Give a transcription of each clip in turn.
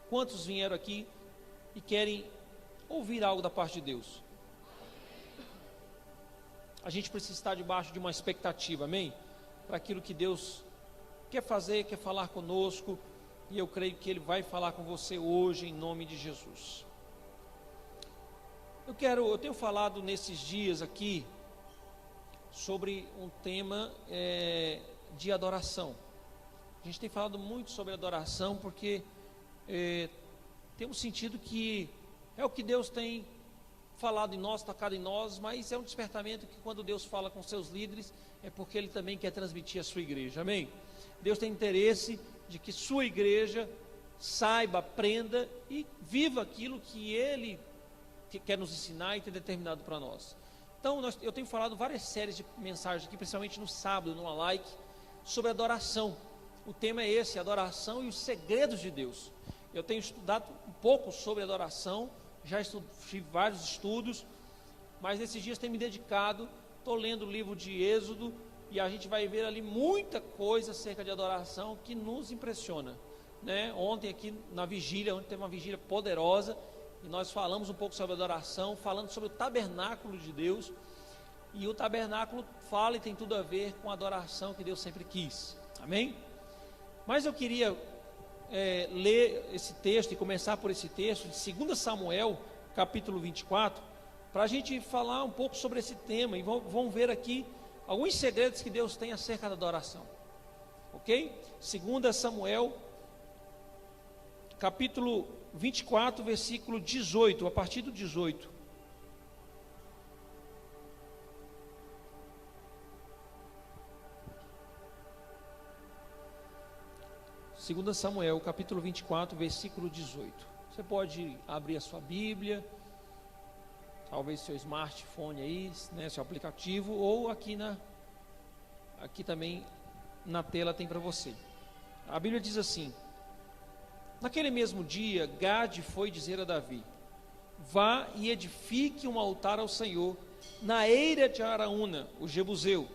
Quantos vieram aqui e querem ouvir algo da parte de Deus? A gente precisa estar debaixo de uma expectativa, amém? Para aquilo que Deus quer fazer, quer falar conosco, e eu creio que Ele vai falar com você hoje, em nome de Jesus. Eu tenho falado nesses dias aqui sobre um tema de adoração. A gente tem falado muito sobre adoração porque temos sentido que é o que Deus tem falado em nós, tocado em nós, mas é um despertamento que quando Deus fala com seus líderes, é porque Ele também quer transmitir à sua igreja, amém? Deus tem interesse de que sua igreja saiba, aprenda e viva aquilo que Ele quer nos ensinar e ter determinado para nós. Então, eu tenho falado várias séries de mensagens aqui, principalmente no sábado, no like, sobre adoração. O tema é esse, adoração e os segredos de Deus. Eu tenho estudado um pouco sobre adoração, já fiz vários estudos, mas nesses dias tenho me dedicado, estou lendo o livro de Êxodo, e a gente vai ver ali muita coisa acerca de adoração que nos impressiona, né? Ontem aqui na vigília, ontem teve uma vigília poderosa, e nós falamos um pouco sobre adoração, falando sobre o tabernáculo de Deus, e o tabernáculo fala e tem tudo a ver com a adoração que Deus sempre quis, amém? Mas eu queria ler esse texto e começar por esse texto de 2 Samuel, capítulo 24, para a gente falar um pouco sobre esse tema, e vamos ver aqui alguns segredos que Deus tem acerca da adoração, ok? 2 Samuel, capítulo 24, versículo 18, a partir do 18. Segunda Samuel, capítulo 24, versículo 18. Você pode abrir a sua Bíblia, talvez seu smartphone aí, né, seu aplicativo, ou aqui também na tela tem para você. A Bíblia diz assim: naquele mesmo dia, Gade foi dizer a Davi: vá e edifique um altar ao Senhor na eira de Araúna, o Jebuseu.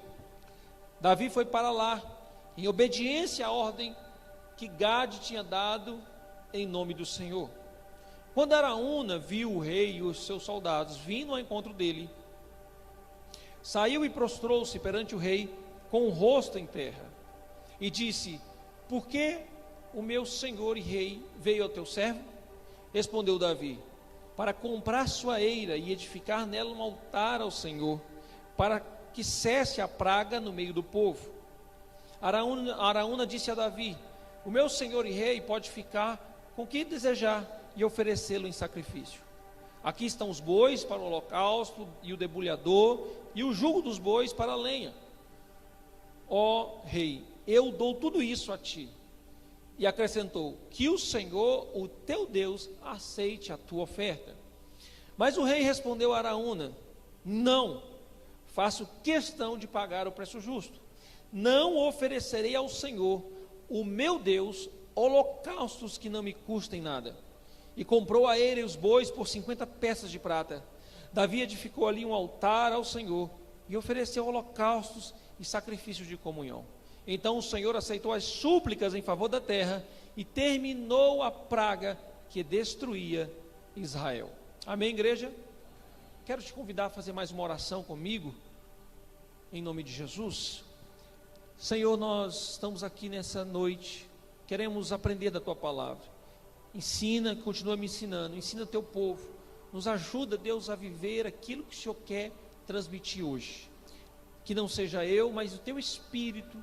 Davi foi para lá, em obediência à ordem que Gade tinha dado em nome do Senhor. Quando Araúna viu o rei e os seus soldados vindo ao encontro dele, saiu e prostrou-se perante o rei com o rosto em terra, e disse: por que o meu senhor e rei veio ao teu servo? Respondeu Davi: para comprar sua eira e edificar nela um altar ao Senhor, para que cesse a praga no meio do povo. Araúna disse a Davi: o meu senhor e rei pode ficar com o que desejar e oferecê-lo em sacrifício. Aqui estão os bois para o holocausto e o debulhador e o jugo dos bois para a lenha. Ó rei, eu dou tudo isso a ti. E acrescentou: que o Senhor, o teu Deus, aceite a tua oferta. Mas o rei respondeu a Araúna: não, faço questão de pagar o preço justo. Não oferecerei ao Senhor, o meu Deus, holocaustos que não me custem nada. E comprou a eira e os bois por 50 peças de prata. Davi edificou ali um altar ao Senhor e ofereceu holocaustos e sacrifícios de comunhão. Então o Senhor aceitou as súplicas em favor da terra e terminou a praga que destruía Israel. Amém, igreja? Quero te convidar a fazer mais uma oração comigo, em nome de Jesus. Senhor, nós estamos aqui nessa noite, queremos aprender da Tua palavra. Ensina, continua me ensinando, ensina o Teu povo, nos ajuda, Deus, a viver aquilo que o Senhor quer transmitir hoje. Que não seja eu, mas o Teu Espírito,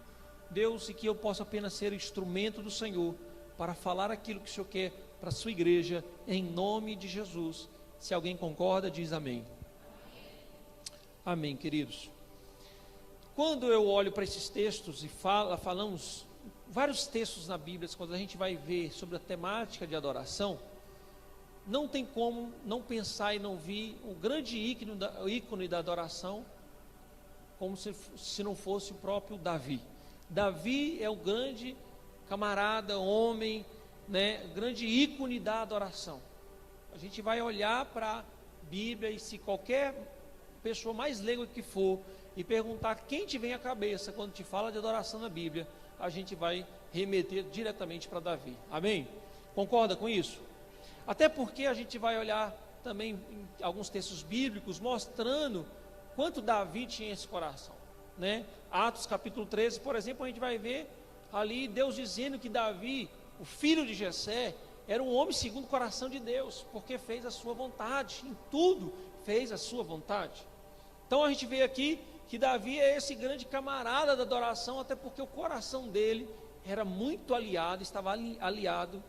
Deus, e que eu possa apenas ser instrumento do Senhor, para falar aquilo que o Senhor quer para a sua igreja, em nome de Jesus. Se alguém concorda, diz amém. Amém, queridos. Quando eu olho para esses textos e falamos vários textos na Bíblia, quando a gente vai ver sobre a temática de adoração, não tem como não pensar e não vir um grande ícone da adoração, como se não fosse o próprio Davi. Davi é o grande camarada, homem, né, grande ícone da adoração. A gente vai olhar para a Bíblia e se qualquer pessoa mais leiga que for e perguntar quem te vem à cabeça quando te fala de adoração na Bíblia, a gente vai remeter diretamente para Davi. Amém? Concorda com isso? Até porque a gente vai olhar também em alguns textos bíblicos mostrando quanto Davi tinha esse coração, né? Atos capítulo 13, por exemplo, a gente vai ver ali Deus dizendo que Davi, o filho de Jessé, era um homem segundo o coração de Deus, porque fez a sua vontade, em tudo fez a sua vontade. Então a gente vê aqui que Davi é esse grande camarada da adoração, até porque o coração dele era muito aliado, estava alinhado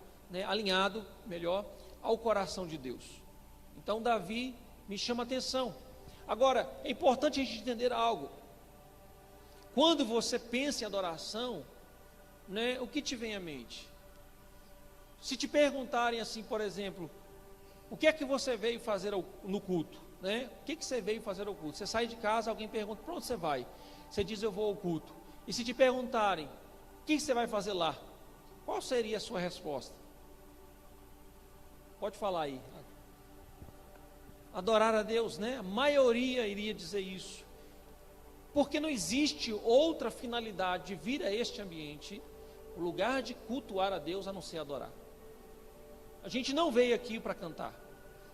melhor, ao coração de Deus. Então Davi me chama a atenção. Agora, é importante a gente entender algo. Quando você pensa em adoração, né, o que te vem à mente? Se te perguntarem assim, por exemplo, o que é que você veio fazer no culto? Né? O que você veio fazer ao culto? Você sai de casa, alguém pergunta, para onde você vai? Você diz, eu vou ao culto. E se te perguntarem, o que você vai fazer lá? Qual seria a sua resposta? Pode falar aí. Adorar a Deus, né? A maioria iria dizer isso. Porque não existe outra finalidade de vir a este ambiente, o lugar de cultuar a Deus, a não ser adorar. A gente não veio aqui para cantar.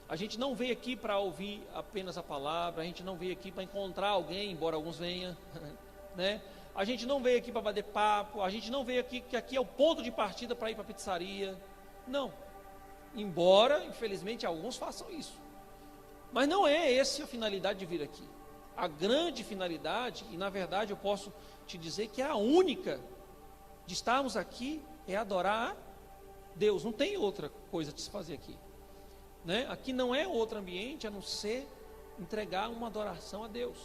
A gente não veio aqui para ouvir apenas a palavra. A gente não veio aqui para encontrar alguém, embora alguns venham, né? A gente não veio aqui para bater papo. A gente não veio aqui, que aqui é o ponto de partida para ir para a pizzaria. Não. Embora, infelizmente, alguns façam isso. Mas não é essa a finalidade de vir aqui. A grande finalidade, e na verdade eu posso te dizer que é a única de estarmos aqui, é adorar a Deus. Não tem outra coisa de se fazer aqui, né? Aqui não é outro ambiente a não ser entregar uma adoração a Deus.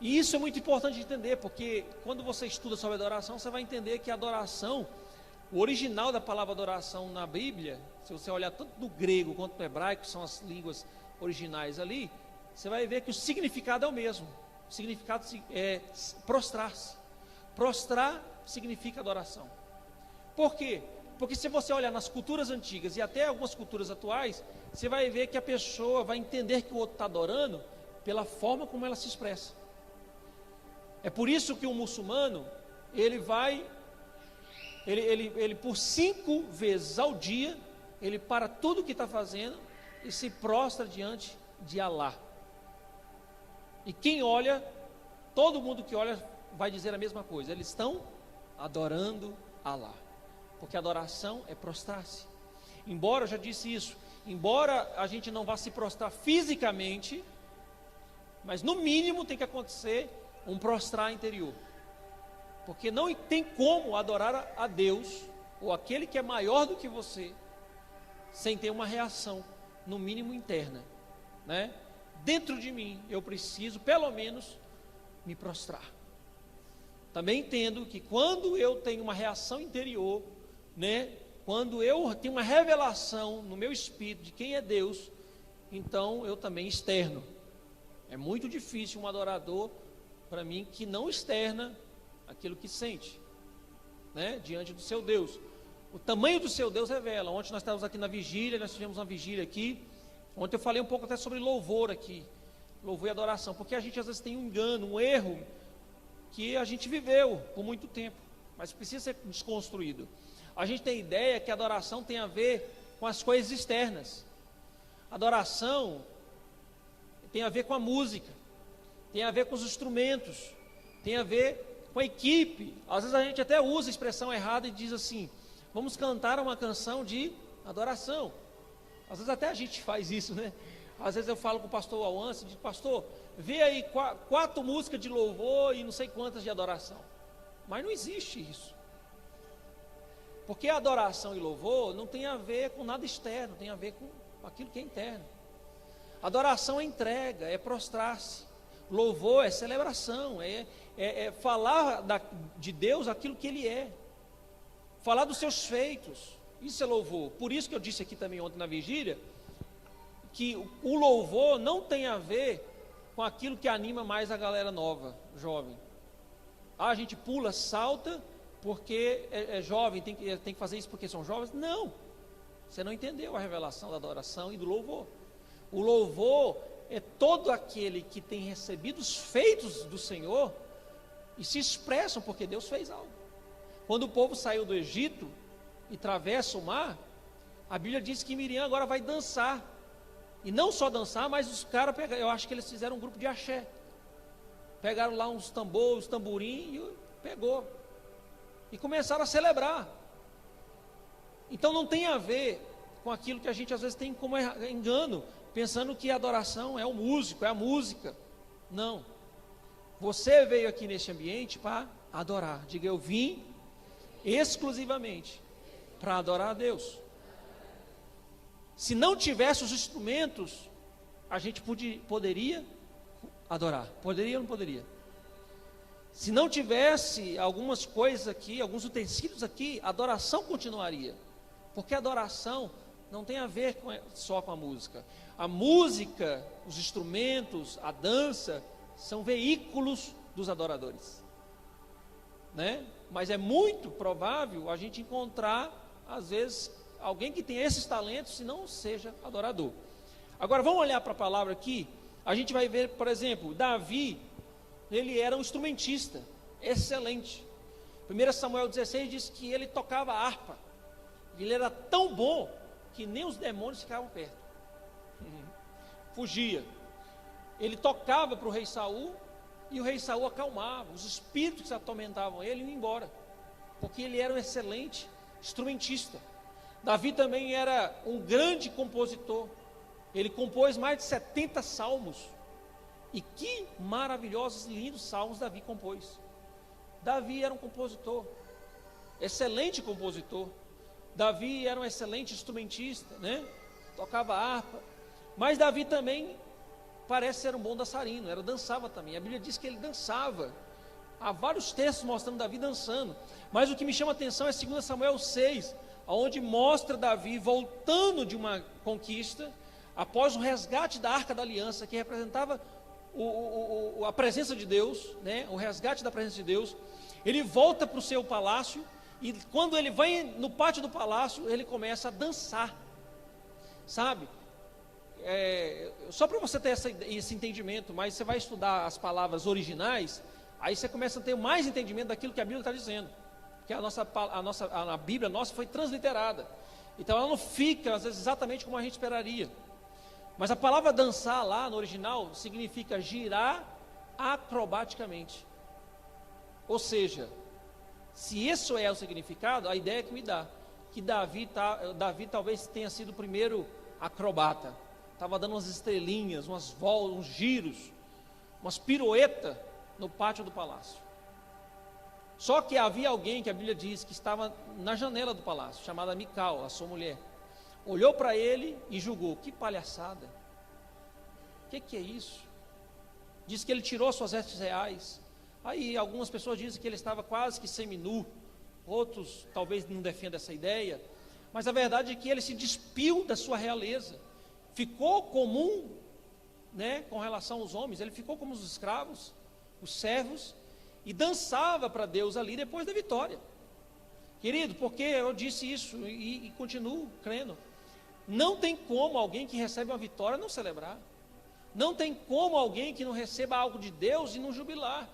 E isso é muito importante de entender, porque quando você estuda sobre adoração, você vai entender que a adoração, o original da palavra adoração na Bíblia, se você olhar tanto do grego quanto do hebraico, que são as línguas originais ali, você vai ver que o significado é o mesmo. O significado é prostrar-se. Prostrar significa adoração. Por quê? Porque se você olhar nas culturas antigas e até algumas culturas atuais, você vai ver que a pessoa vai entender que o outro está adorando pela forma como ela se expressa. É por isso que o muçulmano, ele por 5 vezes ao dia, ele para tudo o que está fazendo e se prostra diante de Alá. E quem olha, todo mundo que olha vai dizer a mesma coisa, eles estão adorando Alá, porque adoração é prostrar-se. Embora, eu já disse isso, embora a gente não vá se prostrar fisicamente, mas no mínimo tem que acontecer um prostrar interior, porque não tem como adorar a Deus, ou aquele que é maior do que você, sem ter uma reação, no mínimo interna, né? Dentro de mim, eu preciso, pelo menos, me prostrar. Também entendo que quando eu tenho uma reação interior, né? Quando eu tenho uma revelação no meu espírito de quem é Deus, então eu também externo. É muito difícil um adorador, para mim, que não externa aquilo que sente, né? Diante do seu Deus. O tamanho do seu Deus revela. Ontem nós estávamos aqui na vigília, nós tivemos uma vigília aqui. Ontem eu falei um pouco até sobre louvor aqui, louvor e adoração, porque a gente às vezes tem um engano, um erro, que a gente viveu por muito tempo, mas precisa ser desconstruído. A gente tem ideia que a adoração tem a ver com as coisas externas. Adoração tem a ver com a música, tem a ver com os instrumentos, tem a ver com a equipe. Às vezes a gente até usa a expressão errada e diz assim, vamos cantar uma canção de adoração. Às vezes até a gente faz isso, né? Às vezes eu falo com o pastor Alance, digo, pastor, vê aí 4 músicas de louvor e não sei quantas de adoração. Mas não existe isso. Porque a adoração e louvor não tem a ver com nada externo, tem a ver com aquilo que é interno. Adoração é entrega, é prostrar-se. Louvor é celebração, é falar de Deus aquilo que Ele é. Falar dos seus feitos. Isso é louvor. Por isso que eu disse aqui também ontem na vigília, que o louvor não tem a ver com aquilo que anima mais a galera nova, jovem. A gente pula, salta, porque é jovem, tem que fazer isso porque são jovens. Não, você não entendeu a revelação da adoração e do louvor. O louvor é todo aquele que tem recebido os feitos do Senhor e se expressam porque Deus fez algo. Quando o povo saiu do Egito e atravessa o mar, A Bíblia diz que Miriam agora vai dançar. E não só dançar, mas os caras pegaram, eu acho que eles fizeram um grupo de axé. Pegaram lá uns tambores, tamborim e pegou. E começaram a celebrar. Então não tem a ver com aquilo que a gente às vezes tem como engano, pensando que a adoração é o músico, é a música. Não. Você veio aqui neste ambiente para adorar. Diga, eu vim exclusivamente para adorar a Deus. Se não tivesse os instrumentos, a gente poderia adorar. Poderia ou não poderia? Se não tivesse algumas coisas aqui, alguns utensílios aqui, a adoração continuaria. Porque a adoração não tem a ver só com a música. A música, os instrumentos, a dança, são veículos dos adoradores. Né? Mas é muito provável a gente encontrar, às vezes, alguém que tenha esses talentos e não seja adorador. Agora vamos olhar para a palavra aqui. A gente vai ver, por exemplo, Davi, ele era um instrumentista excelente. 1 Samuel 16 diz que ele tocava harpa. Ele era tão bom que nem os demônios ficavam perto. Fugia. Ele tocava para o rei Saul e o rei Saul acalmava. Os espíritos que atormentavam ele iam embora, porque ele era um excelente instrumentista. Davi também era um grande compositor. Ele compôs mais de 70 salmos. E que maravilhosos, lindos salmos Davi compôs. Davi era um compositor, excelente compositor. Davi era um excelente instrumentista, né? Tocava harpa. Mas Davi também parece ser um bom dançarino, dançava também. A Bíblia diz que ele dançava. Há vários textos mostrando Davi dançando. Mas o que me chama a atenção é 2 Samuel 6, onde mostra Davi voltando de uma conquista, após o resgate da Arca da Aliança, que representava a presença de Deus, né? O resgate da presença de Deus. Ele volta para o seu palácio, e quando ele vai no pátio do palácio, ele começa a dançar, sabe? Só para você ter esse entendimento, mas você vai estudar as palavras originais, aí você começa a ter mais entendimento daquilo que a Bíblia está dizendo, porque a Bíblia nossa foi transliterada, então ela não fica às vezes exatamente como a gente esperaria. Mas a palavra dançar lá no original significa girar acrobaticamente. Ou seja, se isso é o significado, a ideia que me dá, que Davi talvez tenha sido o primeiro acrobata. Estava dando umas estrelinhas, umas voltas, uns giros, umas piruetas no pátio do palácio. Só que havia alguém que a Bíblia diz que estava na janela do palácio, chamada Mical, a sua mulher. Olhou para ele e julgou: que palhaçada, o que é isso? Diz que ele tirou suas vestes reais. Aí algumas pessoas dizem que ele estava quase que seminu, outros talvez não defendam essa ideia, mas a verdade é que ele se despiu da sua realeza, ficou comum, né, com relação aos homens. Ele ficou como os escravos, os servos, e dançava para Deus ali depois da vitória. Querido, porque eu disse isso e continuo crendo, não tem como alguém que recebe uma vitória não celebrar. Não tem como alguém que não receba algo de Deus e não jubilar.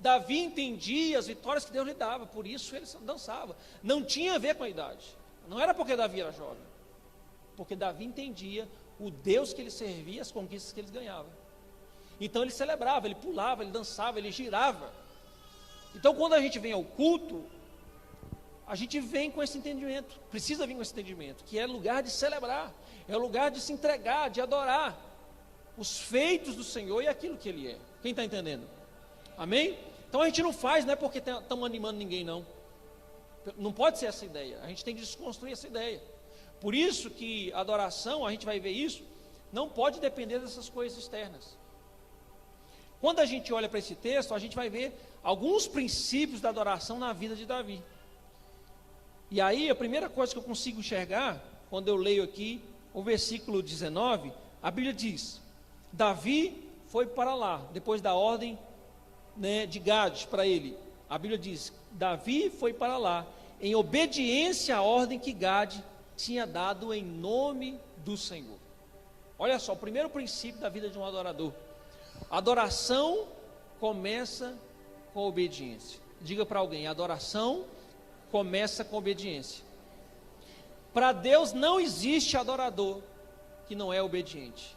Davi entendia as vitórias que Deus lhe dava, por isso ele dançava. Não tinha a ver com a idade. Não era porque Davi era jovem, porque Davi entendia o Deus que ele servia, as conquistas que ele ganhava. Então ele celebrava, ele pulava, ele dançava, ele girava. Então quando a gente vem ao culto, a gente vem com esse entendimento, precisa vir com esse entendimento, que é lugar de celebrar, é lugar de se entregar, de adorar os feitos do Senhor e aquilo que Ele é. Quem está entendendo? Amém? Então a gente não faz, não é porque estamos animando ninguém, não. Não pode ser essa ideia, a gente tem que desconstruir essa ideia. Por isso que a adoração, a gente vai ver isso, não pode depender dessas coisas externas. Quando a gente olha para esse texto, a gente vai ver alguns princípios da adoração na vida de Davi. E aí a primeira coisa que eu consigo enxergar, quando eu leio aqui o versículo 19, a Bíblia diz: Davi foi para lá, depois da ordem, né, de Gade para ele. A Bíblia diz: Davi foi para lá, em obediência à ordem que Gade tinha dado em nome do Senhor. Olha só, o primeiro princípio da vida de um adorador: adoração começa com obediência. Diga para alguém: adoração começa com obediência. Para Deus não existe adorador que não é obediente.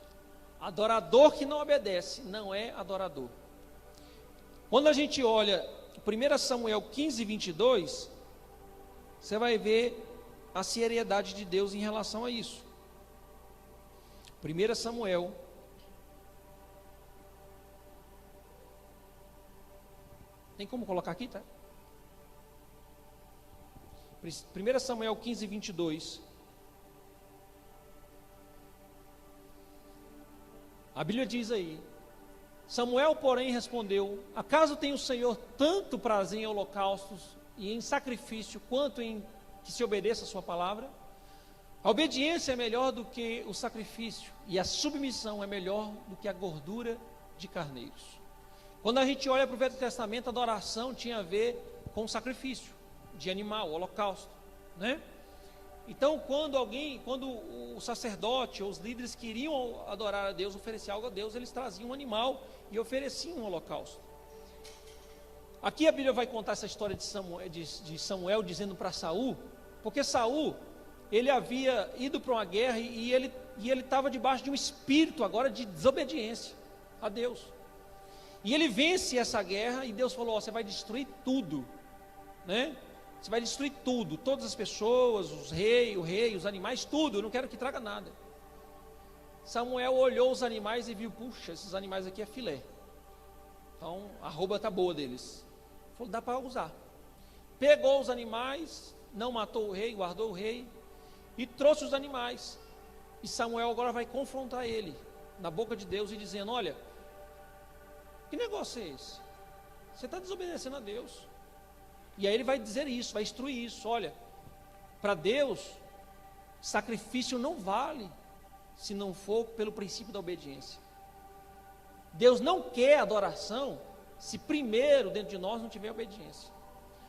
Adorador que não obedece não é adorador. Quando a gente olha 1 Samuel 15, 22, você vai ver a seriedade de Deus em relação a isso. 1 Samuel, tem como colocar aqui, tá? 1 Samuel 15, 22. A Bíblia diz aí: Samuel, porém, respondeu: acaso tem o Senhor tanto prazer em holocaustos e em sacrifício, quanto em que se obedeça a sua palavra? A obediência é melhor do que o sacrifício, e a submissão é melhor do que a gordura de carneiros. Quando a gente olha para o Velho Testamento, a adoração tinha a ver com o sacrifício de animal, holocausto, né? Então, quando o sacerdote ou os líderes queriam adorar a Deus, oferecer algo a Deus, eles traziam um animal e ofereciam um holocausto. Aqui a Bíblia vai contar essa história de Samuel dizendo para Saul, porque Saul, ele havia ido para uma guerra e ele estava debaixo de um espírito agora de desobediência a Deus. E ele vence essa guerra e Deus falou: você vai destruir tudo, né? Você vai destruir tudo, todas as pessoas, o rei, os animais, tudo, eu não quero que traga nada. Samuel olhou os animais e viu: puxa, esses animais aqui é filé, então a roupa está boa deles. Falou: dá para usar. Pegou os animais, não matou o rei, guardou o rei, e trouxe os animais. E Samuel agora vai confrontar ele, na boca de Deus, e dizendo: olha, que negócio é esse? Você está desobedecendo a Deus. E aí ele vai dizer isso, vai instruir isso: olha, para Deus, sacrifício não vale, se não for pelo princípio da obediência. Deus não quer adoração, se primeiro dentro de nós não tiver obediência.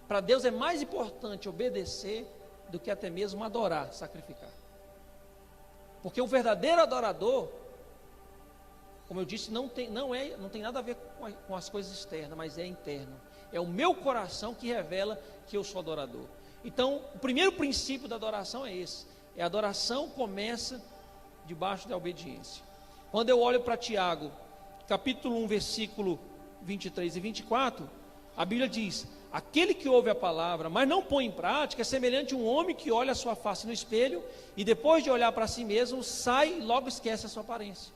Para Deus é mais importante obedecer do que até mesmo adorar, sacrificar. Porque o verdadeiro adorador, como eu disse, não tem nada a ver com as coisas externas, mas é interno. É o meu coração que revela que eu sou adorador. Então, o primeiro princípio da adoração é esse: a adoração começa debaixo da obediência. Quando eu olho para Tiago, capítulo 1, versículo 23 e 24, a Bíblia diz: aquele que ouve a palavra, mas não põe em prática, é semelhante a um homem que olha a sua face no espelho e depois de olhar para si mesmo, sai e logo esquece a sua aparência.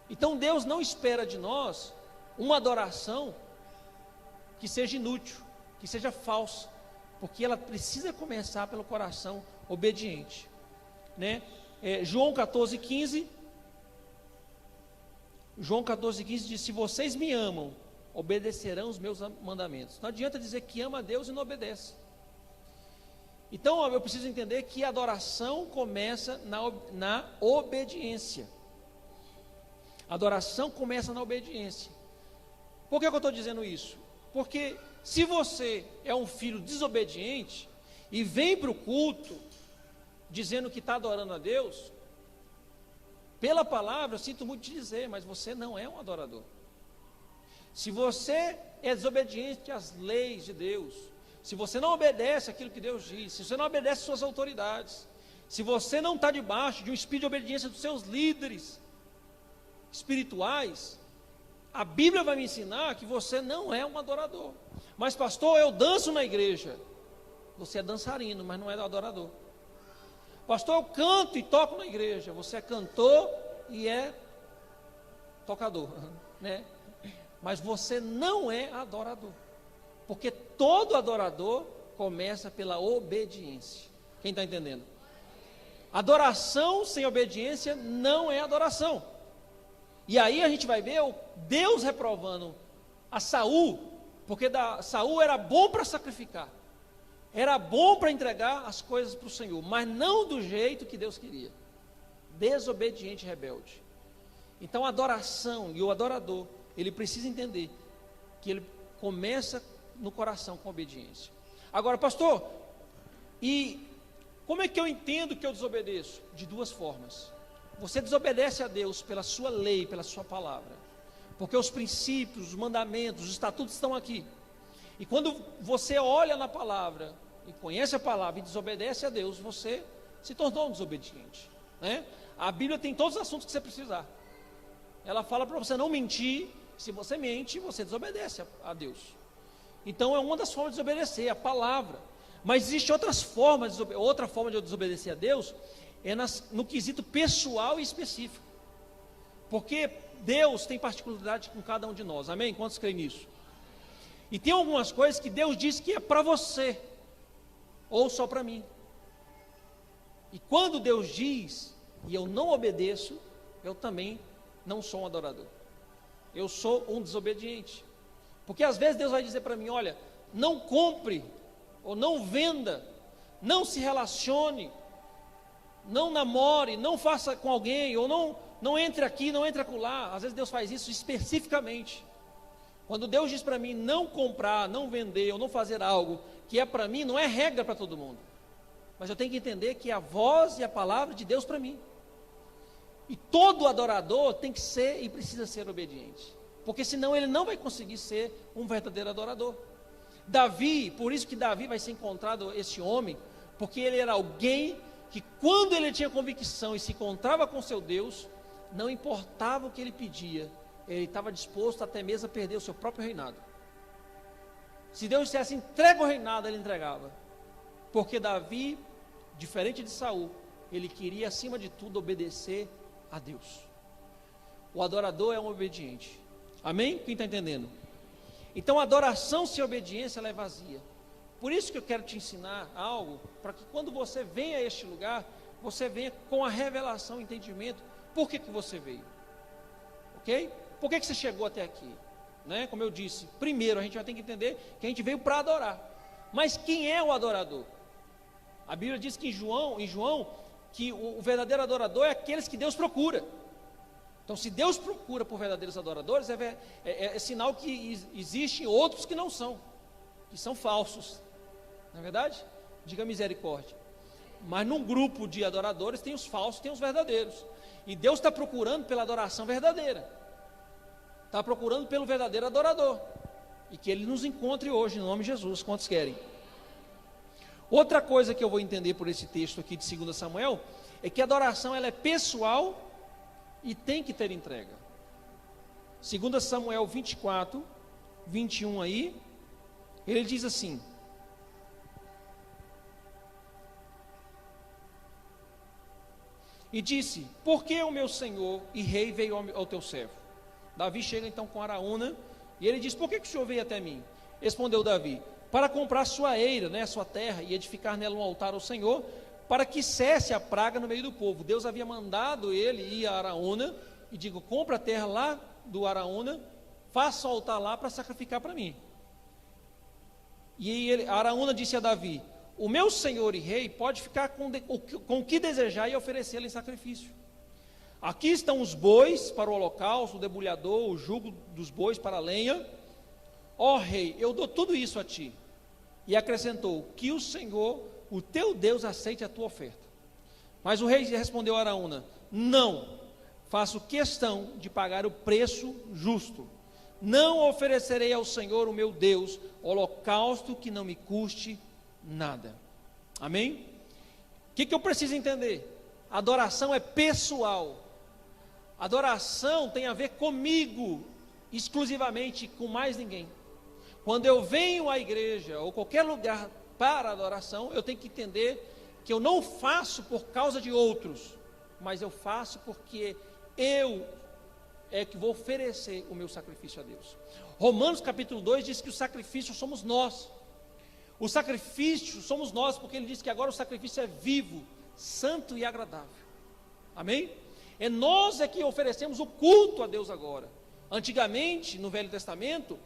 Então Deus não espera de nós uma adoração que seja inútil, que seja falsa, porque ela precisa começar pelo coração obediente, né? João 14,15 diz: se vocês me amam, obedecerão os meus mandamentos. Não adianta dizer que ama a Deus e não obedece. Então eu preciso entender que a adoração começa na obediência. A adoração começa na obediência. Por que eu estou dizendo isso? Porque se você é um filho desobediente e vem para o culto dizendo que está adorando a Deus, pela palavra, eu sinto muito te dizer, mas você não é um adorador. Se você é desobediente às leis de Deus, se você não obedece aquilo que Deus diz, se você não obedece às suas autoridades, se você não está debaixo de um espírito de obediência dos seus líderes espirituais, a Bíblia vai me ensinar que você não é um adorador. Mas pastor, eu danço na igreja. Você é dançarino, mas não é adorador. Pastor, eu canto e toco na igreja. Você é cantor e é tocador, né? Mas você não é adorador. Porque todo adorador começa pela obediência. Quem está entendendo? Adoração sem obediência não é adoração. E aí a gente vai ver Deus reprovando a Saul, porque Saul era bom para sacrificar, era bom para entregar as coisas para o Senhor, mas não do jeito que Deus queria. Desobediente e rebelde. Então a adoração e o adorador, ele precisa entender que ele começa no coração com obediência. Agora, pastor, e como é que eu entendo que eu desobedeço? De duas formas. Você desobedece a Deus pela sua lei, pela sua palavra, porque os princípios, os mandamentos, os estatutos estão aqui. E quando você olha na palavra e conhece a palavra e desobedece a Deus, você se tornou um desobediente, né? A Bíblia tem todos os assuntos que você precisar. Ela fala para você não mentir. Se você mente, você desobedece a Deus. Então é uma das formas de desobedecer, a palavra. Mas existe outras formas, outra forma de eu desobedecer a Deus é no quesito pessoal e específico. Porque Deus tem particularidade com cada um de nós, amém? Quantos creem nisso? E tem algumas coisas que Deus diz que é para você, ou só para mim. E quando Deus diz, e eu não obedeço, eu também não sou um adorador. Eu sou um desobediente. Porque às vezes Deus vai dizer para mim, olha, não compre, ou não venda, não se relacione, não namore, não faça com alguém, ou não entre aqui, não entre acolá. Às vezes Deus faz isso especificamente. Quando Deus diz para mim não comprar, não vender, ou não fazer algo que é para mim, não é regra para todo mundo. Mas eu tenho que entender que é a voz e a palavra de Deus para mim. E todo adorador tem que ser e precisa ser obediente. Porque senão ele não vai conseguir ser um verdadeiro adorador. Davi, por isso que Davi vai ser encontrado, esse homem, porque ele era alguém que quando ele tinha convicção e se encontrava com seu Deus, não importava o que ele pedia, ele estava disposto até mesmo a perder o seu próprio reinado. Se Deus dissesse entrega o reinado, ele entregava. Porque Davi, diferente de Saul, ele queria acima de tudo obedecer a Deus. O adorador é um obediente. Amém? Quem está entendendo? Então a adoração sem obediência, ela é vazia. Por isso que eu quero te ensinar algo, para que quando você venha a este lugar, você venha com a revelação, entendimento, por que você veio. Ok? Por que você chegou até aqui? Né? Como eu disse, primeiro a gente vai ter que entender que a gente veio para adorar. Mas quem é o adorador? A Bíblia diz que em João, que o verdadeiro adorador é aqueles que Deus procura. Então, se Deus procura por verdadeiros adoradores, é sinal que existem outros que não são, que são falsos. Não é verdade? Diga misericórdia. Mas num grupo de adoradores tem os falsos, tem os verdadeiros. E Deus está procurando pela adoração verdadeira. Está procurando pelo verdadeiro adorador. E que Ele nos encontre hoje, em nome de Jesus, quantos querem. Outra coisa que eu vou entender por esse texto aqui de 2 Samuel, é que a adoração ela é pessoal e tem que ter entrega. 2 Samuel 24, 21 aí, ele diz assim: e disse, por que o meu senhor e rei veio ao teu servo? Davi chega então com Araúna, e ele diz, por que o senhor veio até mim? Respondeu Davi, para comprar sua eira, né, sua terra, e edificar nela um altar ao Senhor, para que cesse a praga no meio do povo. Deus havia mandado ele ir a Araúna, e digo, compra a terra lá do Araúna, faça o altar lá para sacrificar para mim. E Araúna disse a Davi, o meu senhor e rei pode ficar com o que desejar e oferecê-lo em sacrifício. Aqui estão os bois para o holocausto, o debulhador, o jugo dos bois para a lenha. Ó rei, eu dou tudo isso a ti. E acrescentou, que o Senhor, o teu Deus, aceite a tua oferta. Mas o rei respondeu a Araúna, não, faço questão de pagar o preço justo. Não oferecerei ao Senhor, o meu Deus, holocausto que não me custe nada. Amém? O que eu preciso entender? Adoração é pessoal. Adoração tem a ver comigo, exclusivamente, com mais ninguém. Quando eu venho à igreja, ou qualquer lugar para adoração, eu tenho que entender que eu não faço por causa de outros, mas eu faço porque eu é que vou oferecer o meu sacrifício a Deus. Romanos capítulo 2 diz que o sacrifício somos nós. O sacrifício somos nós, porque ele diz que agora o sacrifício é vivo, santo e agradável. Amém? É nós que oferecemos o culto a Deus agora. Antigamente, no Velho Testamento,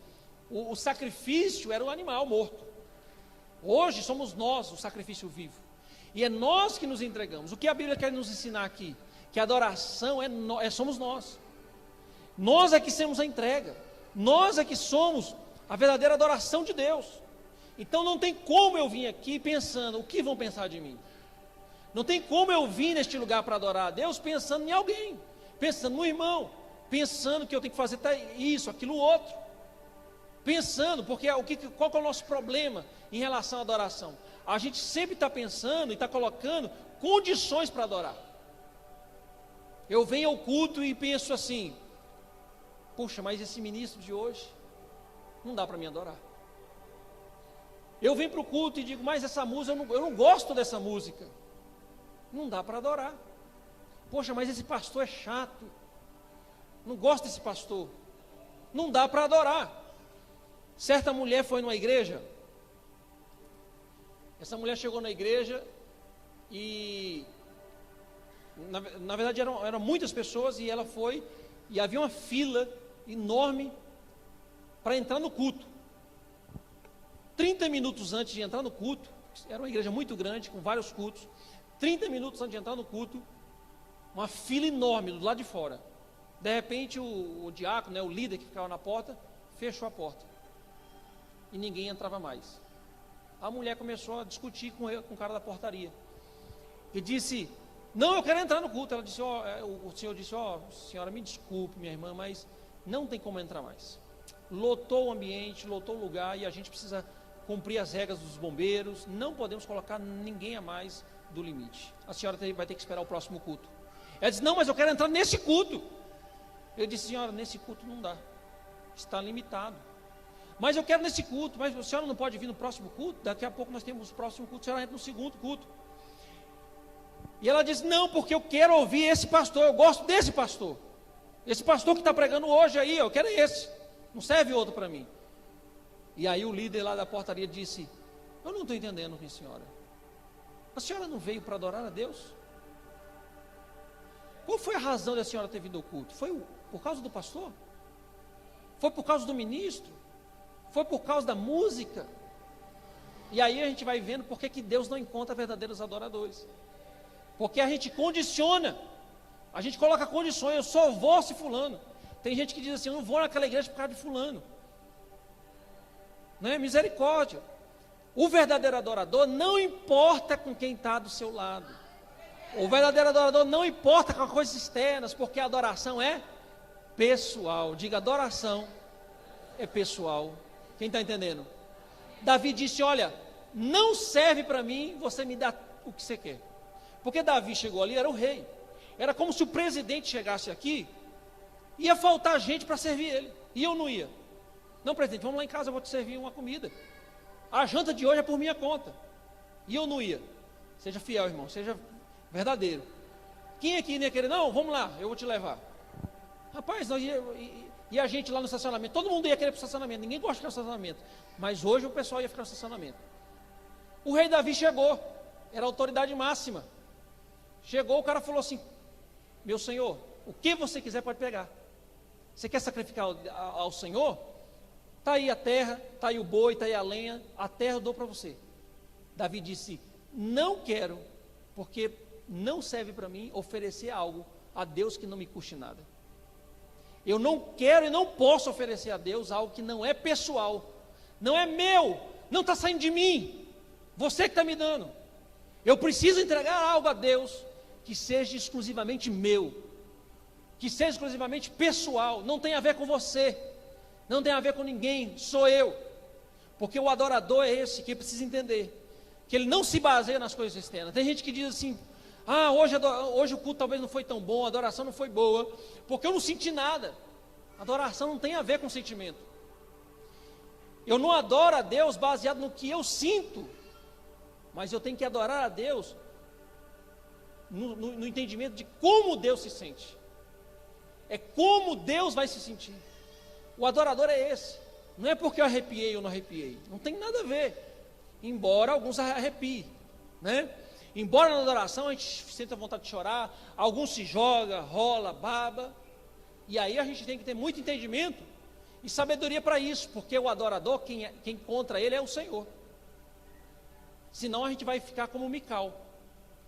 o sacrifício era o animal morto. Hoje somos nós o sacrifício vivo. E é nós que nos entregamos. O que a Bíblia quer nos ensinar aqui? Que a adoração somos nós. Nós é que temos a entrega. Nós é que somos a verdadeira adoração de Deus. Então não tem como eu vir aqui pensando, o que vão pensar de mim? Não tem como eu vir neste lugar para adorar a Deus pensando em alguém, pensando no irmão, pensando que eu tenho que fazer isso, aquilo, outro. Pensando, porque qual que é o nosso problema em relação à adoração? a gente sempre está pensando e está colocando condições para adorar. Eu venho ao culto e penso assim: puxa, mas esse ministro de hoje não dá para me adorar. Eu venho para o culto e digo: mas essa música, eu não gosto dessa música. Não dá para adorar. Poxa, mas esse pastor é chato. Não gosto desse pastor. Não dá para adorar. Certa mulher foi numa igreja. Essa mulher chegou na igreja e, na verdade, eram muitas pessoas, e ela foi, e havia uma fila enorme para entrar no culto. 30 minutos antes de entrar no culto, era uma igreja muito grande, com vários cultos, 30 minutos antes de entrar no culto, uma fila enorme do lado de fora. De repente o diácono, né, o líder que ficava na porta, fechou a porta. E ninguém entrava mais. A mulher começou a discutir com o cara da portaria. E disse: não, eu quero entrar no culto. Ela disse: o senhor disse: senhora, me desculpe, minha irmã, mas não tem como entrar mais. Lotou o ambiente, lotou o lugar, e a gente precisa cumprir as regras dos bombeiros. Não podemos colocar ninguém a mais do limite. A senhora vai ter que esperar o próximo culto. Ela disse: não, mas eu quero entrar nesse culto. Eu disse: senhora, nesse culto não dá, está limitado. Mas eu quero nesse culto. Mas a senhora não pode vir no próximo culto? Daqui a pouco nós temos o próximo culto, a senhora entra no segundo culto. E ela disse: não, porque eu quero ouvir esse pastor, eu gosto desse pastor. Esse pastor que está pregando hoje aí, eu quero esse, não serve outro para mim. E aí o líder lá da portaria disse: eu não estou entendendo, minha senhora. A senhora não veio para adorar a Deus? Qual foi a razão da senhora ter vindo ao culto? Foi por causa do pastor? Foi por causa do ministro? Foi por causa da música? E aí a gente vai vendo porque que Deus não encontra verdadeiros adoradores. Porque a gente condiciona, a gente coloca condições: eu só vou se fulano. Tem gente que diz assim: eu não vou naquela igreja por causa de fulano. Não é misericórdia. O verdadeiro adorador não importa com quem está do seu lado. O verdadeiro adorador não importa com coisas externas, porque a adoração é pessoal. Diga: adoração é pessoal. Quem está entendendo? Davi disse: olha, não serve para mim você me dar o que você quer. Porque Davi chegou ali, era o rei. Era como se o presidente chegasse aqui, ia faltar gente para servir ele, e eu não ia. Não, presidente, vamos lá em casa, eu vou te servir uma comida. A janta de hoje é por minha conta. E eu não ia. Seja fiel, irmão, seja verdadeiro. Quem aqui não ia querer? Não, vamos lá, eu vou te levar. Rapaz, nós e a gente lá no estacionamento, todo mundo ia querer para o estacionamento, ninguém gosta de ficar no estacionamento, mas hoje o pessoal ia ficar no estacionamento. O rei Davi chegou, era a autoridade máxima. Chegou, o cara falou assim: meu senhor, o que você quiser pode pegar. Você quer sacrificar ao Senhor? Está aí a terra, está aí o boi, está aí a lenha, a terra eu dou para você. Davi disse: não quero, porque não serve para mim oferecer algo a Deus que não me custe nada. Eu não quero e não posso oferecer a Deus algo que não é pessoal, não é meu, não está saindo de mim, você que está me dando. Eu preciso entregar algo a Deus que seja exclusivamente meu, que seja exclusivamente pessoal, não tem a ver com você, não tem a ver com ninguém, sou eu. Porque o adorador é esse que precisa entender que ele não se baseia nas coisas externas. Tem gente que diz assim: hoje o culto talvez não foi tão bom, a adoração não foi boa, porque eu não senti nada. Adoração não tem a ver com sentimento. Eu não adoro a Deus baseado no que eu sinto, mas eu tenho que adorar a Deus no entendimento de como Deus se sente. É como Deus vai se sentir. O adorador é esse. Não é porque eu arrepiei ou não arrepiei, não tem nada a ver, embora alguns arrepiem, né? Embora na adoração a gente sente a vontade de chorar, alguns se joga, rola, baba, e aí a gente tem que ter muito entendimento e sabedoria para isso, porque o adorador, quem contra ele é o Senhor. Senão a gente vai ficar como Mical,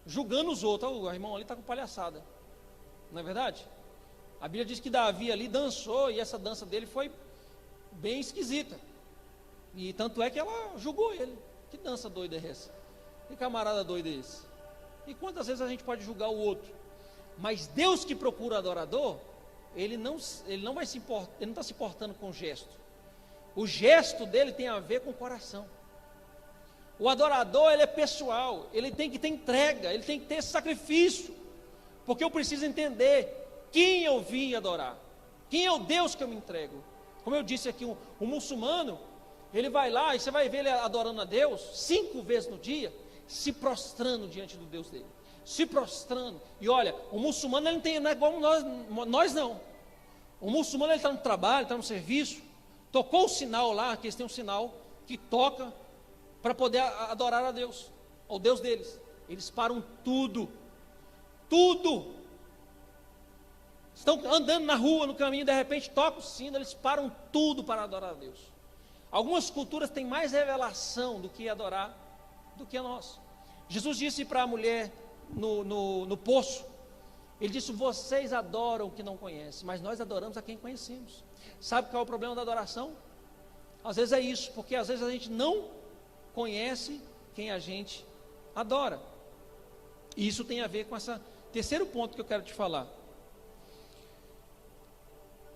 julgando os outros. O irmão ali está com palhaçada, não é verdade? A Bíblia diz que Davi ali dançou, e essa dança dele foi bem esquisita, e tanto é que ela julgou ele. Que dança doida é essa? Que camarada doido é esse? E quantas vezes a gente pode julgar o outro? Mas Deus que procura adorador, ele não vai se importar, ele não está se importando com o gesto. O gesto dele tem a ver com o coração. O adorador, ele é pessoal, ele tem que ter entrega, ele tem que ter sacrifício, porque eu preciso entender quem eu vim adorar, quem é o Deus que eu me entrego. Como eu disse aqui, um muçulmano, ele vai lá e você vai ver ele adorando a Deus 5 vezes no dia, se prostrando diante do Deus dele, se prostrando. E olha, o muçulmano ele não é igual nós não. O muçulmano ele está no trabalho, está no serviço, tocou o sinal lá, que eles têm um sinal que toca para poder adorar a Deus, ao Deus deles. Eles param tudo, tudo. Estão andando na rua, no caminho, de repente toca o sino, eles param tudo para adorar a Deus. Algumas culturas têm mais revelação do que adorar do que a nossa. Jesus disse para a mulher no poço, ele disse: vocês adoram o que não conhecem, mas nós adoramos a quem conhecemos. Sabe qual é o problema da adoração? Às vezes é isso, porque às vezes a gente não conhece quem a gente adora. E isso tem a ver com esse terceiro ponto que eu quero te falar,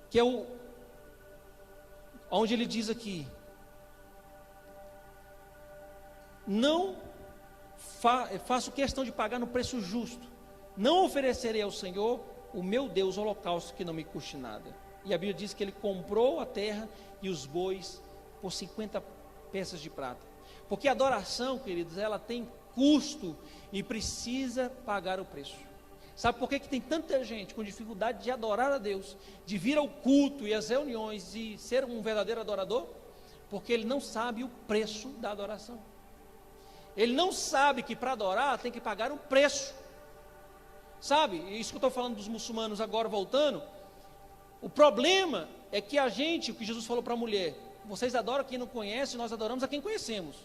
que é onde ele diz aqui: não faço questão de pagar no preço justo, não oferecerei ao Senhor, o meu Deus, holocausto que não me custe nada. E a Bíblia diz que ele comprou a terra e os bois por 50 peças de prata. Porque a adoração, queridos, ela tem custo e precisa pagar o preço. Sabe por que tem tanta gente com dificuldade de adorar a Deus, de vir ao culto e às reuniões e ser um verdadeiro adorador? Porque ele não sabe o preço da adoração. Ele não sabe que para adorar tem que pagar um preço. Sabe, isso que eu estou falando dos muçulmanos agora voltando. O problema é que a gente, o que Jesus falou para a mulher: vocês adoram quem não conhece, nós adoramos a quem conhecemos.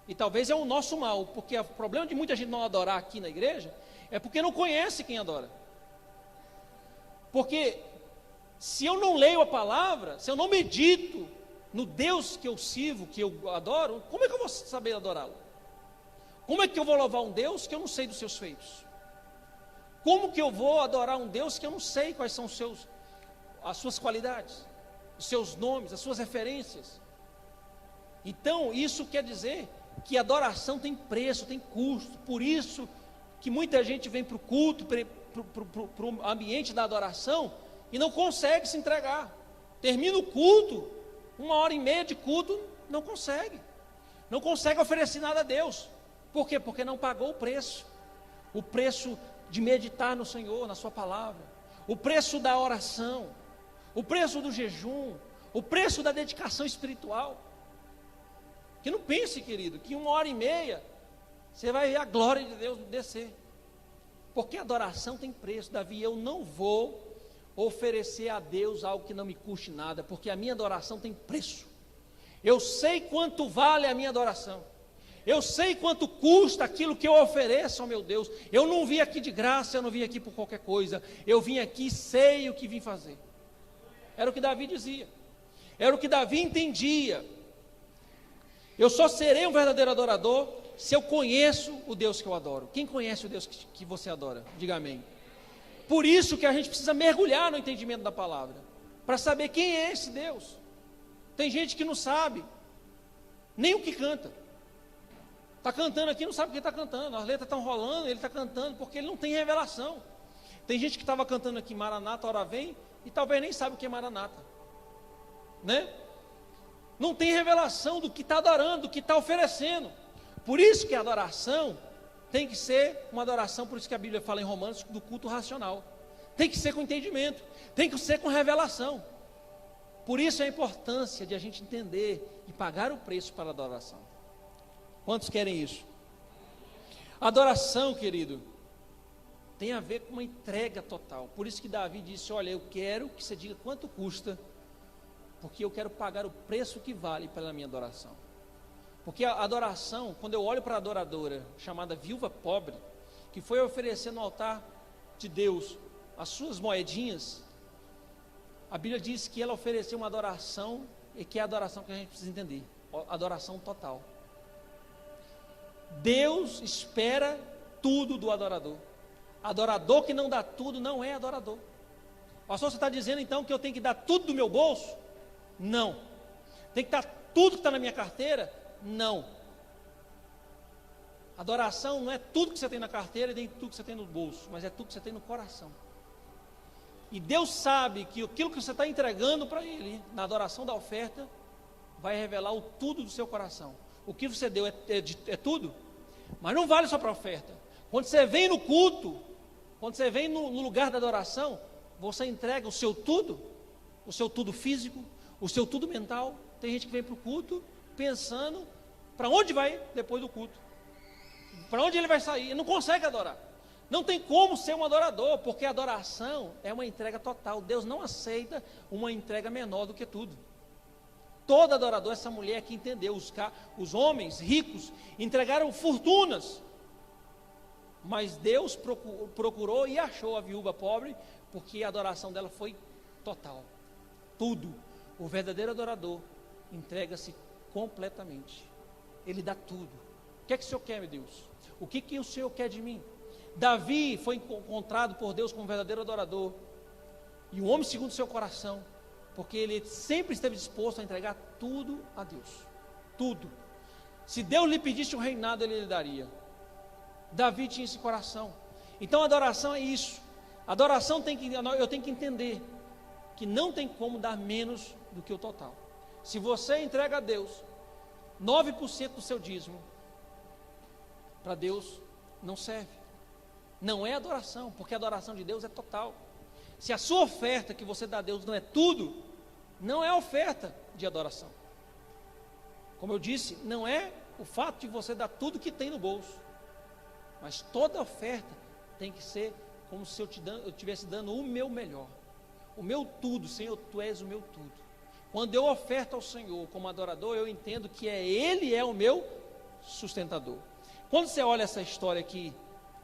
E talvez é o nosso mal, porque o problema de muita gente não adorar aqui na igreja é porque não conhece quem adora. Porque se eu não leio a palavra, se eu não medito no Deus que eu sirvo, que eu adoro, como é que eu vou saber adorá-lo? Como é que eu vou louvar um Deus que eu não sei dos seus feitos? Como que eu vou adorar um Deus que eu não sei quais são as suas qualidades, os seus nomes, as suas referências? Então, isso quer dizer que a adoração tem preço, tem custo. Por isso que muita gente vem para o culto, para o ambiente da adoração, e não consegue se entregar. Termina o culto, 1h30 de culto, não consegue oferecer nada a Deus. Por quê? Porque não pagou o preço de meditar no Senhor, na sua palavra, o preço da oração, o preço do jejum, o preço da dedicação espiritual. Que não pense, querido, que 1h30 você vai ver a glória de Deus descer, porque a adoração tem preço. Davi, eu não vou oferecer a Deus algo que não me custe nada, porque a minha adoração tem preço. Eu sei quanto vale a minha adoração, eu sei quanto custa aquilo que eu ofereço ao meu Deus. Eu não vim aqui de graça, eu não vim aqui por qualquer coisa, eu vim aqui, sei o que vim fazer. Era o que Davi dizia, era o que Davi entendia. Eu só serei um verdadeiro adorador se eu conheço o Deus que eu adoro. Quem conhece o Deus que você adora? Diga amém. Por isso que a gente precisa mergulhar no entendimento da palavra, para saber quem é esse Deus. Tem gente que não sabe nem o que canta. Está cantando aqui, não sabe o que está cantando. As letras estão rolando, ele está cantando porque ele não tem revelação. Tem gente que estava cantando aqui Maranata, ora vem, e talvez nem sabe o que é Maranata, né? Não tem revelação do que está adorando, do que está oferecendo. Por isso que a adoração tem que ser uma adoração, por isso que a Bíblia fala em Romanos do culto racional. Tem que ser com entendimento, tem que ser com revelação. Por isso a importância de a gente entender e pagar o preço para a adoração. Quantos querem isso? Adoração, querido, tem a ver com uma entrega total. Por isso que Davi disse: olha, eu quero que você diga quanto custa, porque eu quero pagar o preço que vale pela minha adoração. Porque a adoração, quando eu olho para a adoradora chamada viúva pobre, que foi oferecer no altar de Deus as suas moedinhas, a Bíblia diz que ela ofereceu uma adoração, e que é a adoração que a gente precisa entender, adoração total. Deus espera tudo do adorador. Adorador que não dá tudo não é adorador. Pastor, você está dizendo então que eu tenho que dar tudo do meu bolso? Não. Tem que dar tudo que está na minha carteira? Não. Adoração não é tudo que você tem na carteira e nem tudo que você tem no bolso, mas é tudo que você tem no coração. E Deus sabe que aquilo que você está entregando para Ele, na adoração da oferta, vai revelar o tudo do seu coração. O que você deu é tudo, mas não vale só para a oferta. Quando você vem no culto, quando você vem no lugar da adoração, você entrega o seu tudo físico, o seu tudo mental. Tem gente que vem para o culto pensando para onde vai depois do culto, para onde ele vai sair, ele não consegue adorar. Não tem como ser um adorador, porque a adoração é uma entrega total. Deus não aceita uma entrega menor do que tudo. Todo adorador, essa mulher que entendeu, os homens ricos entregaram fortunas, mas Deus procurou e achou a viúva pobre, porque a adoração dela foi total, tudo. O verdadeiro adorador entrega-se completamente, ele dá tudo. O que é que o Senhor quer, meu Deus? O que o Senhor quer de mim? Davi foi encontrado por Deus como verdadeiro adorador, e um homem segundo o seu coração, porque ele sempre esteve disposto a entregar tudo a Deus, tudo. Se Deus lhe pedisse um reinado, ele lhe daria. Davi tinha esse coração. Então a adoração é isso. A adoração eu tenho que entender que não tem como dar menos do que o total. Se você entrega a Deus 9% do seu dízimo, para Deus não serve. Não é adoração, porque a adoração de Deus é total. Se a sua oferta que você dá a Deus não é tudo, não é oferta de adoração. Como eu disse, não é o fato de você dar tudo que tem no bolso, mas toda oferta tem que ser como se eu estivesse dando o meu melhor, o meu tudo. Senhor, Tu és o meu tudo. Quando eu oferto ao Senhor como adorador, eu entendo que Ele é o meu sustentador. Quando você olha essa história aqui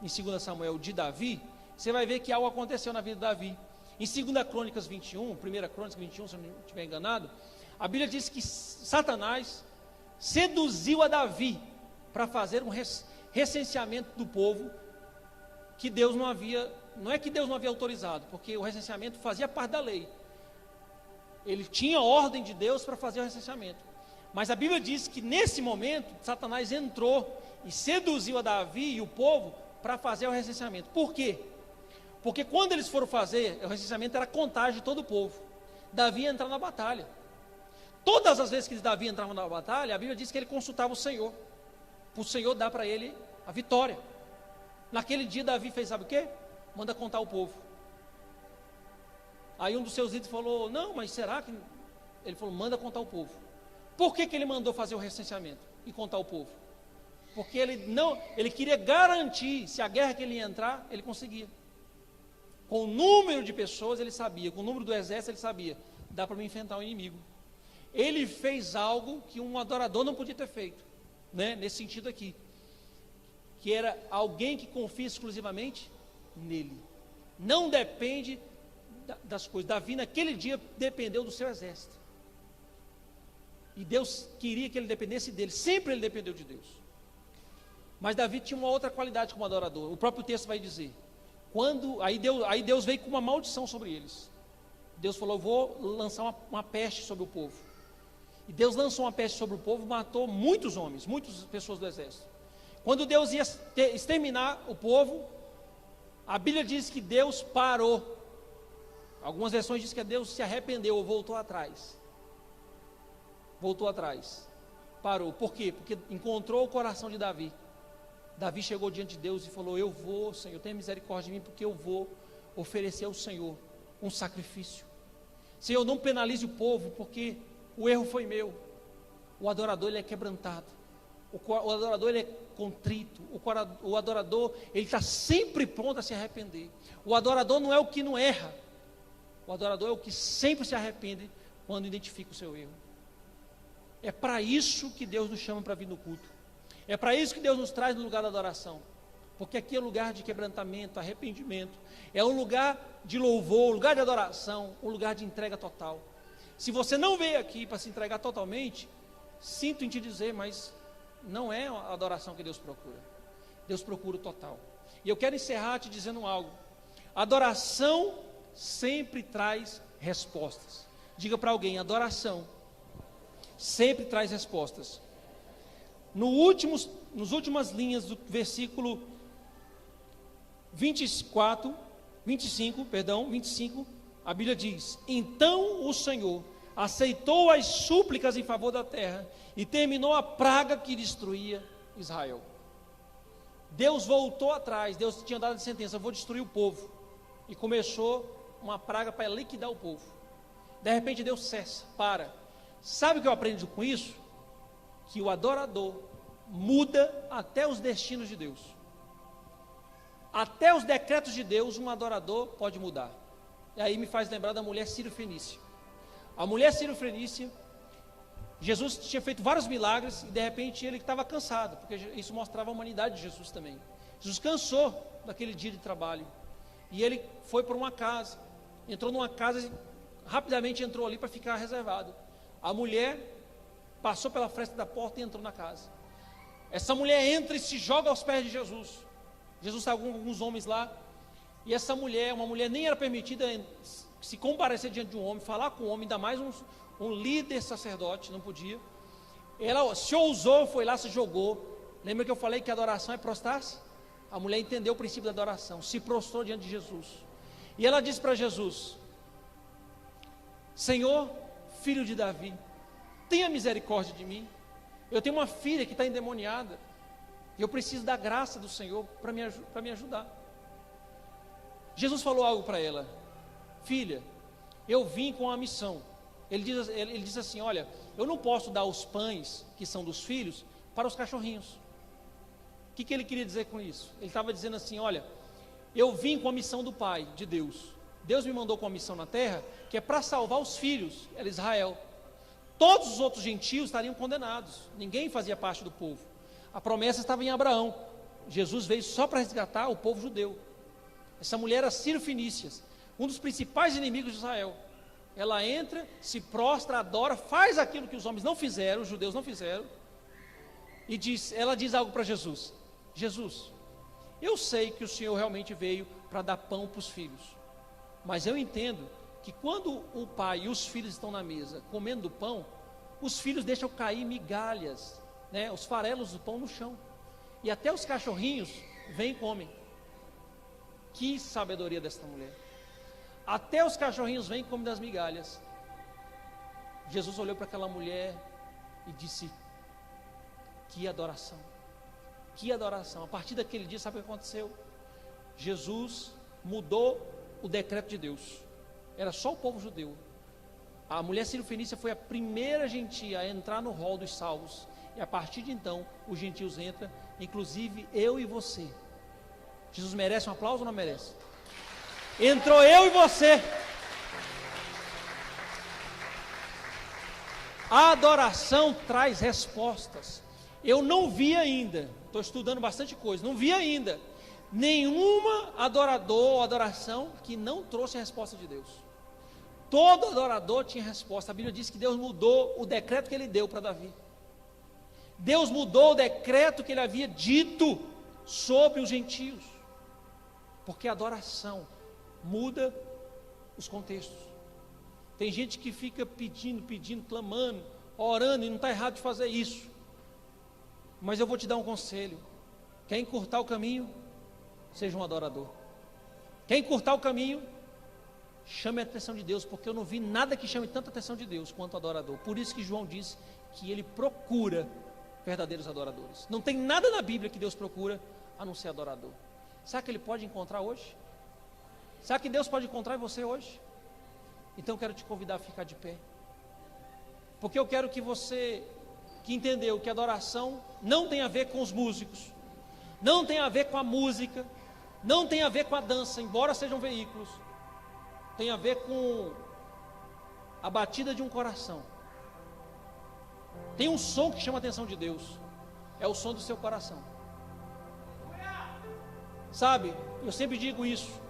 em 2 Samuel de Davi, você vai ver que algo aconteceu na vida de Davi. Em 2 Crônicas 21, 1 Crônicas 21, se eu não estiver enganado, a Bíblia diz que Satanás seduziu a Davi para fazer um recenseamento do povo que Deus não havia, não é que Deus não havia autorizado, porque o recenseamento fazia parte da lei. Ele tinha ordem de Deus para fazer o recenseamento. Mas a Bíblia diz que nesse momento, Satanás entrou e seduziu a Davi e o povo para fazer o recenseamento. Por quê? Porque quando eles foram fazer, o recenseamento era a contagem de todo o povo. Davi ia entrar na batalha. Todas as vezes que Davi entrava na batalha, a Bíblia diz que ele consultava o Senhor, para o Senhor dar para ele a vitória. Naquele dia Davi fez, sabe o quê? Manda contar o povo. Aí um dos seus líderes falou, não, mas será que... Ele falou, manda contar o povo. Por que ele mandou fazer o recenseamento e contar o povo? Porque ele queria garantir, se a guerra que ele ia entrar, ele conseguia. Com o número de pessoas ele sabia, com o número do exército ele sabia, dá para me enfrentar o inimigo. Ele fez algo que um adorador não podia ter feito, né? Nesse sentido aqui, que era alguém que confia exclusivamente nele, não depende das coisas. Davi naquele dia dependeu do seu exército, e Deus queria que ele dependesse dele, sempre ele dependeu de Deus. Mas Davi tinha uma outra qualidade como adorador. O próprio texto vai dizer, aí Deus veio com uma maldição sobre eles. Deus falou, eu vou lançar uma peste sobre o povo. E Deus lançou uma peste sobre o povo, matou muitos homens, muitas pessoas do exército. Quando Deus ia exterminar o povo, a Bíblia diz que Deus parou. Algumas versões dizem que Deus se arrependeu ou voltou atrás. Voltou atrás, parou. Por quê? Porque encontrou o coração de Davi. Davi chegou diante de Deus e falou, eu vou, Senhor, tenha misericórdia de mim, porque eu vou oferecer ao Senhor um sacrifício. Senhor, não penalize o povo, porque o erro foi meu. O adorador, ele é quebrantado. O adorador, ele é contrito. O adorador, ele está sempre pronto a se arrepender. O adorador não é o que não erra. O adorador é o que sempre se arrepende quando identifica o seu erro. É para isso que Deus nos chama para vir no culto. É para isso que Deus nos traz no lugar da adoração. Porque aqui é lugar de quebrantamento, arrependimento. É um lugar de louvor, um lugar de adoração, um lugar de entrega total. Se você não veio aqui para se entregar totalmente, sinto em te dizer, mas não é a adoração que Deus procura. Deus procura o total. E eu quero encerrar te dizendo algo. Adoração sempre traz respostas. Diga para alguém, adoração sempre traz respostas. Nas últimas linhas do versículo 25, a Bíblia diz: então o Senhor aceitou as súplicas em favor da terra e terminou a praga que destruía Israel. Deus voltou atrás, Deus tinha dado a sentença: eu vou destruir o povo, e começou uma praga para liquidar o povo. De repente Deus cessa, para. Sabe o que eu aprendi com isso? Que o adorador muda até os destinos de Deus. Até os decretos de Deus, um adorador pode mudar. E aí me faz lembrar da mulher Sírio-Fenícia. A mulher Sírio-Fenícia, Jesus tinha feito vários milagres e de repente ele estava cansado, porque isso mostrava a humanidade de Jesus também. Jesus cansou daquele dia de trabalho e ele foi para uma casa, entrou numa casa e rapidamente entrou ali para ficar reservado. A mulher passou pela fresta da porta e entrou na casa. Essa mulher entra e se joga aos pés de Jesus. Jesus estava com alguns homens lá, e essa mulher, uma mulher nem era permitida se comparecer diante de um homem, falar com um homem, ainda mais um líder sacerdote, não podia. Ela se ousou, foi lá, se jogou. Lembra que eu falei que a adoração é prostrar-se? A mulher entendeu o princípio da adoração, se prostrou diante de Jesus. E ela disse para Jesus: Senhor, filho de Davi, tenha misericórdia de mim. Eu tenho uma filha que está endemoniada, e eu preciso da graça do Senhor para me ajudar. Jesus falou algo para ela: filha, eu vim com a missão. Ele diz assim: olha, eu não posso dar os pães que são dos filhos para os cachorrinhos. O que ele queria dizer com isso? Ele estava dizendo assim: olha, eu vim com a missão do Pai, de Deus. Deus me mandou com a missão na terra, que é para salvar os filhos, era Israel. Todos os outros gentios estariam condenados, ninguém fazia parte do povo. A promessa estava em Abraão. Jesus veio só para resgatar o povo judeu. Essa mulher era Sírio-Fenícia, um dos principais inimigos de Israel. Ela entra, se prostra, adora, faz aquilo que os homens não fizeram, os judeus não fizeram, e ela diz algo para Jesus: Jesus, eu sei que o Senhor realmente veio para dar pão para os filhos, mas eu entendo que quando o pai e os filhos estão na mesa comendo pão, os filhos deixam cair migalhas, né, os farelos do pão no chão, e até os cachorrinhos vêm e comem. Que sabedoria desta mulher! Até os cachorrinhos vêm e comem das migalhas. Jesus olhou para aquela mulher e disse: que adoração, que adoração. A partir daquele dia, sabe o que aconteceu? Jesus mudou o decreto de Deus. Era só o povo judeu. A mulher Sírio-Fenícia foi a primeira gentia a entrar no rol dos salvos, e a partir de então os gentios entram, inclusive eu e você. Jesus merece um aplauso ou não merece? Entrou eu e você. A adoração traz respostas. Eu não vi ainda, estou estudando bastante coisa, não vi ainda nenhuma adorador ou adoração que não trouxe a resposta de Deus. Todo adorador tinha resposta. A Bíblia diz que Deus mudou o decreto que ele deu para Davi. Deus mudou o decreto que ele havia dito sobre os gentios, porque a adoração muda os contextos. Tem gente que fica pedindo, clamando, orando, e não está errado de fazer isso, mas eu vou te dar um conselho: quer encurtar o caminho? Seja um adorador. Quer encurtar o caminho? Chame a atenção de Deus, porque eu não vi nada que chame tanta atenção de Deus quanto o adorador. Por isso que João disse que ele procura verdadeiros adoradores. Não tem nada na Bíblia que Deus procura a não ser adorador. Será que ele pode encontrar hoje? Será que Deus pode encontrar em você hoje? Então eu quero te convidar a ficar de pé, porque eu quero que você, que entendeu que a adoração não tem a ver com os músicos, não tem a ver com a música, não tem a ver com a dança, embora sejam veículos, tem a ver com a batida de um coração. Tem um som que chama a atenção de Deus, é o som do seu coração. Sabe, eu sempre digo isso: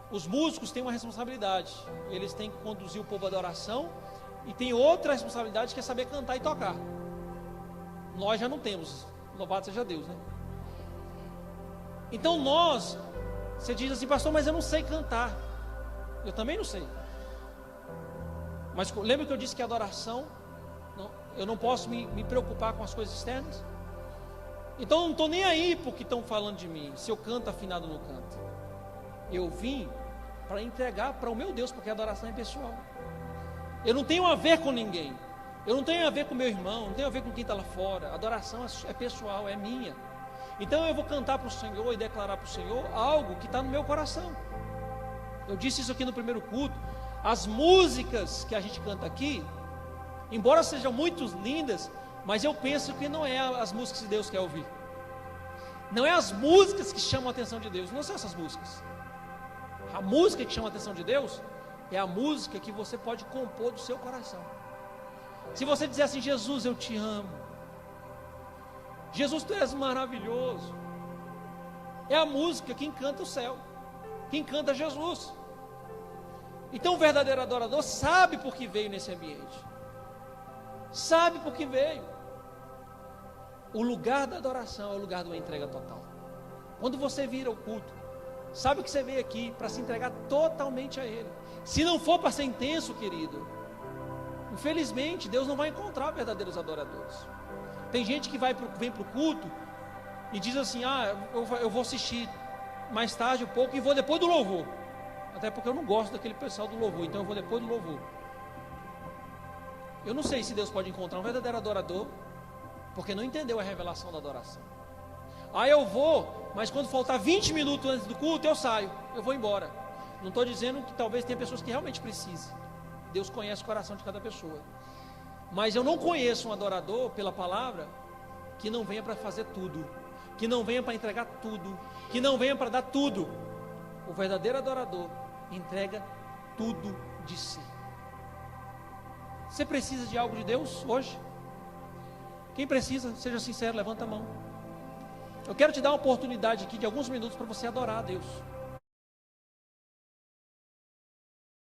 os músicos têm uma responsabilidade, eles têm que conduzir o povo à adoração, e tem outra responsabilidade que é saber cantar e tocar. Nós já não temos, louvado seja Deus, né? Então você diz assim: pastor, mas eu não sei cantar. Eu também não sei. Mas lembra que eu disse que a adoração Eu não posso me preocupar com as coisas externas? Então eu não estou nem aí porque estão falando de mim, se eu canto afinado ou não canto. Eu vim para entregar para o meu Deus, porque a adoração é pessoal. Eu não tenho a ver com ninguém. Eu não tenho a ver com meu irmão, não tenho a ver com quem está lá fora. A adoração é pessoal, é minha. Então eu vou cantar para o Senhor e declarar para o Senhor algo que está no meu coração. Eu disse isso aqui no primeiro culto. As músicas que a gente canta aqui, embora sejam muito lindas, mas eu penso que não é as músicas que Deus quer ouvir. Não é as músicas que chamam a atenção de Deus, não são essas músicas. A música que chama a atenção de Deus é a música que você pode compor do seu coração. Se você dizer assim: Jesus, eu te amo, Jesus, tu és maravilhoso, é a música que encanta o céu, que encanta Jesus. Então o verdadeiro adorador sabe por que veio nesse ambiente, sabe por que veio. O lugar da adoração é o lugar de uma entrega total. Quando você vira o culto, sabe que você veio aqui para se entregar totalmente a Ele. Se não for para ser intenso, querido, infelizmente Deus não vai encontrar verdadeiros adoradores. Tem gente que vem para o culto e diz assim: ah, eu vou assistir mais tarde um pouco e vou depois do louvor. Até porque eu não gosto daquele pessoal do louvor, então eu vou depois do louvor. Eu não sei se Deus pode encontrar um verdadeiro adorador, porque não entendeu a revelação da adoração. Ah, eu vou, mas quando faltar 20 minutos antes do culto, eu saio, eu vou embora. Não estou dizendo que talvez tenha pessoas que realmente precisem. Deus conhece o coração de cada pessoa. Mas eu não conheço um adorador, pela palavra, que não venha para fazer tudo, que não venha para entregar tudo, que não venha para dar tudo. O verdadeiro adorador entrega tudo de si. Você precisa de algo de Deus hoje? Quem precisa, seja sincero, levanta a mão. Eu quero te dar uma oportunidade aqui de alguns minutos para você adorar a Deus.